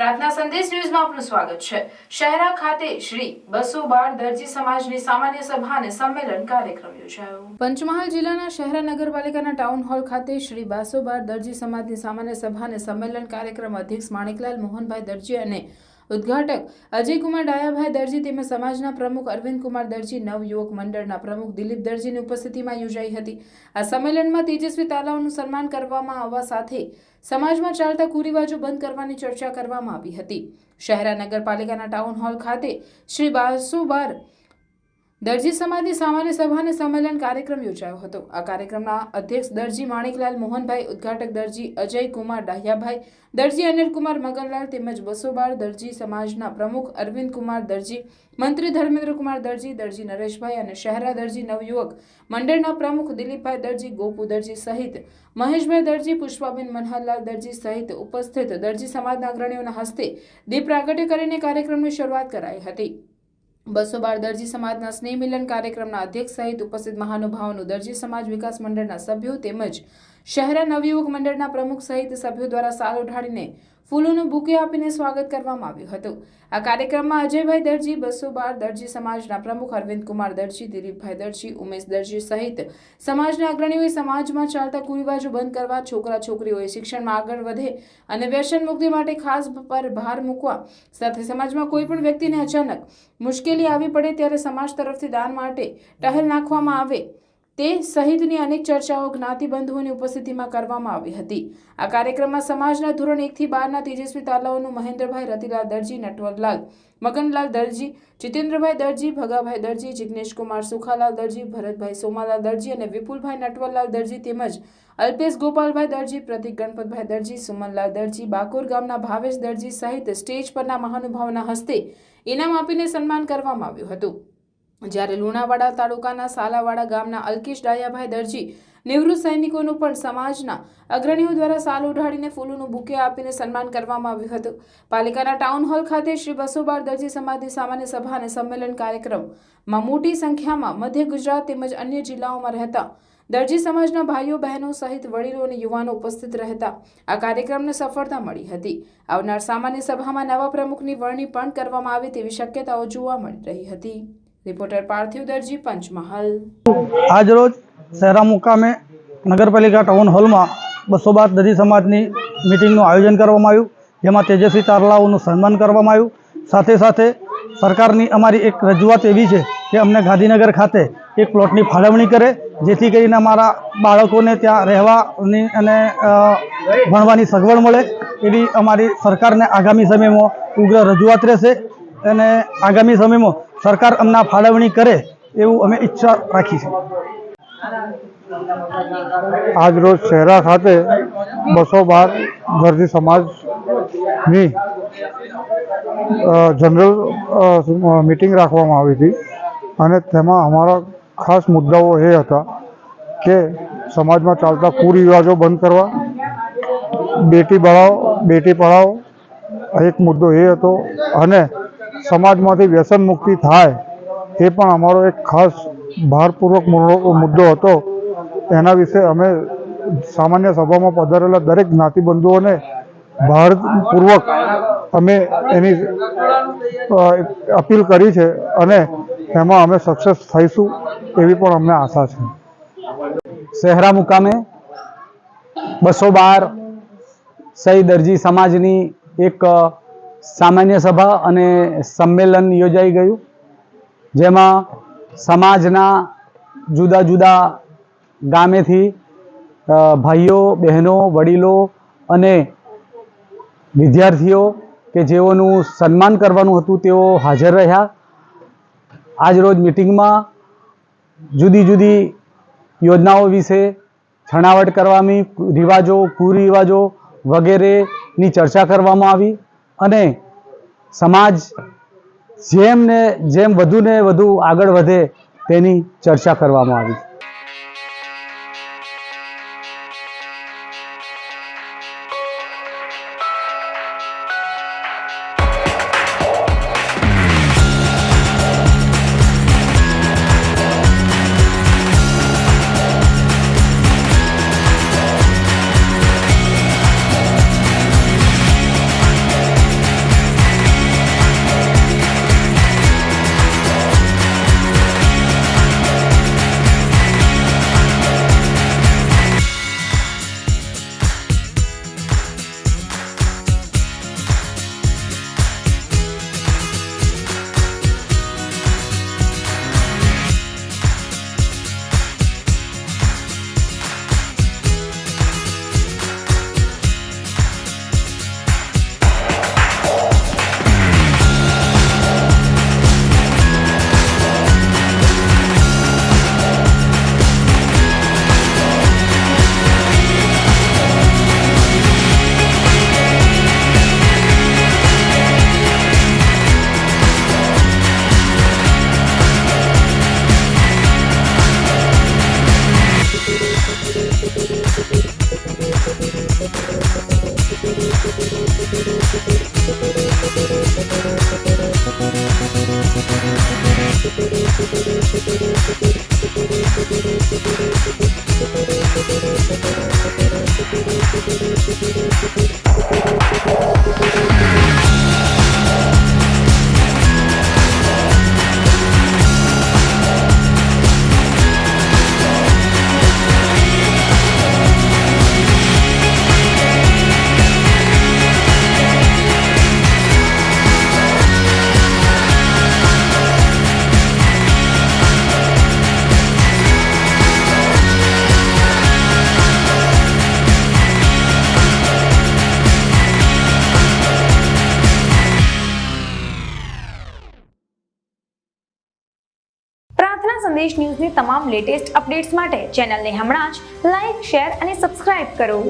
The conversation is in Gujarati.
પ્રાર્થના સંદેશ ન્યૂઝમાં આપનું સ્વાગત છે। શહેરા ખાતે શ્રી 212 દરજી સમાજની સામાન્ય સભા અને સંમેલન કાર્યક્રમ યોજાયો। પંચમહાલ જિલ્લાના શહેરા નગરપાલિકાના ટાઉન હોલ ખાતે શ્રી 212 દરજી સમાજની સામાન્ય સભા અને સંમેલન કાર્યક્રમ અધ્યક્ષ માણિકલાલ મોહનભાઈ દરજી અને ઉદ્ઘાટક અજયકુમાર ડાયાભાઈ દરજી તેમજ સમાજના પ્રમુખ અરવિંદ કુમાર દરજી, નવયુવક મંડળના પ્રમુખ દિલીપ દરજીની ઉપસ્થિતિમાં યોજાઈ હતી। આ સંમેલનમાં તેજસ્વી તાલાઓનું સન્માન કરવામાં આવવા સાથે સમાજમાં ચાલતા કુરિવાજો બંધ કરવાની ચર્ચા કરવામાં આવી હતી। શહેરા નગરપાલિકાના ટાઉન હોલ ખાતે શ્રી 212 દરજી સમાજની સામાન્ય સભા અને સંમેલન કાર્યક્રમ યોજાયો હતો। આ કાર્યક્રમના અધ્યક્ષ દરજી માણિકલાલ મોહનભાઈ, ઉદ્ઘાટક દરજી અજયકુમાર ડાયાભાઈ દરજી, અનિલકુમાર મગનલાલ તેમજ 212 દરજી સમાજના પ્રમુખ અરવિંદ કુમાર દરજી, મંત્રી ધર્મેન્દ્રકુમાર દરજી, દરજી નરેશભાઈ અને શહેરા દરજી નવયુવક મંડળના પ્રમુખ દિલીપભાઈ દરજી, ગોપુ દરજી સહિત મહેશભાઈ દરજી, પુષ્પાબેન મનહરલાલ દરજી સહિત ઉપસ્થિત દરજી સમાજના અગ્રણીઓના હસ્તે દીપ પ્રાગટ્ય કરીને કાર્યક્રમની શરૂઆત કરાઈ હતી। 212 દરજી સમાજના સ્નેહ મિલન કાર્યક્રમના અધ્યક્ષ સહિત ઉપસ્થિત મહાનુભાવોનું દરજી સમાજ વિકાસ મંડળના સભ્યો તેમજ શહેરા નવયુવક મંડળના પ્રમુખ સહિત સભ્યો દ્વારા સાલ ઓઢાડીને ફૂલોનું બુકે આપીને સ્વાગત કરવામાં આવ્યું હતું। આ કાર્યક્રમમાં અજયભાઈ દરજી, 212 દરજી સમાજના પ્રમુખ અરવિંદ કુમાર દરજી, દિલીપભાઈ દરજી, ઉમેશ દરજી સહિત સમાજના અગ્રણીઓએ સમાજમાં ચાલતા કુરિવાજો બંધ કરવા, છોકરા છોકરીઓએ શિક્ષણમાં આગળ વધે અને વ્યસન મુક્તિ માટે ખાસ પર ભાર મૂકવા સાથે સમાજમાં કોઈ પણ વ્યક્તિને અચાનક મુશ્કેલી આવી પડે ત્યારે સમાજ તરફથી દાન માટે ટહેલ નાખવામાં આવે તે સહિતની અનેક ચર્ચાઓ જ્ઞાતિબંધુઓની ઉપસ્થિતિમાં કરવામાં આવી હતી। આ કાર્યક્રમમાં સમાજના ધોરણ 1 થી 12 ના તેજસ્વી તાલાઓનું મહેન્દ્રભાઈ, રતિલાલ દરજી, નટવરલાલ મગનલાલ દરજી, જીતેન્દ્રભાઈ દરજી, ભગાભાઈ દરજી, જિગ્નેશકુમાર સુખાલાલ દરજી, ભરતભાઈ સોમાલાલ દરજી અને વિપુલભાઈ નટવરલાલ દરજી તેમજ અલ્પેશ ગોપાલભાઈ દરજી, પ્રતિક ગણપતભાઈ દરજી, સુમનલાલ દરજી, બાકોર ગામના ભાવેશ દરજી સહિત સ્ટેજ પરના મહાનુભાવોના હસ્તે ઇનામ આપીને સન્માન કરવામાં આવ્યું હતું। જ્યારે લુણાવાડા તાલુકાના સાલાવાડા ગામના અલ્કેશ ડાયાભાઈ દરજી, નિવૃત્ત સૈનિકોનું પણ સમાજના અગ્રણીઓ દ્વારા સાલ ઓઢાડીને ફૂલોનું બુકે આપીને સન્માન કરવામાં આવ્યું હતું। પાલિકાના ટાઉન હોલ ખાતે શ્રી 212 દરજી સમાજની સામાન્ય સભા અને સંમેલન કાર્યક્રમમાં મોટી સંખ્યામાં મધ્ય ગુજરાત તેમજ અન્ય જિલ્લાઓમાં રહેતા દરજી સમાજના ભાઈઓ બહેનો સહિત વડીલો અને યુવાનો ઉપસ્થિત રહેતા આ કાર્યક્રમને સફળતા મળી હતી। આવનાર સામાન્ય સભામાં નવા પ્રમુખની વરણી પણ કરવામાં આવે તેવી શક્યતાઓ જોવા મળી રહી હતી। રિપોર્ટર પાર્થિવ દરજી, પંચમહાલ। આજ રોજ શહેરા મુકામે નગરપાલિકા ટાઉન હોલમાં 212 દરજી સમાજની મિટિંગનું આયોજન કરવામાં આવ્યું, જેમાં તેજસ્વી તારલાઓનું સન્માન કરવામાં આવ્યું। સાથે સાથે સરકારની અમારી એક રજૂઆત એવી છે કે અમને ગાંધીનગર ખાતે એક પ્લોટની ફાળવણી કરે, જેથી કરીને અમારા બાળકોને ત્યાં રહેવાની અને ભણવાની સગવડ મળે, એવી અમારી સરકારને આગામી સમયમાં ઉગ્ર રજૂઆત રહેશે અને આગામી સમયમાં સરકાર અમને ફાળવણી કરે એવું અમે ઈચ્છા રાખી છે। આજ રોજ શહેરા ખાતે 212 દરજી સમાજની જનરલ મીટિંગ રાખવામાં આવી હતી અને તેમાં અમારા ખાસ મુદ્દાઓ એ હતા કે સમાજમાં ચાલતા કુરિવાજો બંધ કરવા, બેટી બચાવો બેટી પઢાઓ એક મુદ્દો એ હતો અને સમાજમાંથી વ્યસન મુક્તિ થાય એ પણ અમારો એક ખાસ ભારપૂર્વક મુદ્દો હતો। એના વિશે અમે સામાન્ય સભામાં પધારેલા દરેક જ્ઞાતિબંધુઓને ભારપૂર્વક અમે એની અપીલ કરી છે અને એમાં અમે સક્સેસ થઈશું એવી પણ અમને આશા છે। શહેરા મુકામે 212 સહી દરજી સમાજની એક સામાન્ય સભા અને સંમેલન યોજાઈ ગયું, જેમાં સમાજના જુદા જુદા ગામેથી ભાઈઓ બહેનો વડીલો અને વિદ્યાર્થીઓ કે જેઓનું સન્માન કરવાનું હતું તેઓ હાજર રહ્યા। આજરોજ મિટિંગમાં જુદી જુદી યોજનાઓ વિશે છણાવટ કરવામાં, રિવાજો કુરિવાજો વગેરેની ચર્ચા કરવામાં આવી અને સમાજ જેમ વધુ ને વધુ આગળ વધે તેની ચર્ચા કરવામાં આવી। પ્રાર્થના સંદેશ ન્યૂઝની તમામ લેટેસ્ટ અપડેટ્સ માટે ચેનલને હમણાં જ લાઇક, શેર અને સબસ્ક્રાઇબ કરો.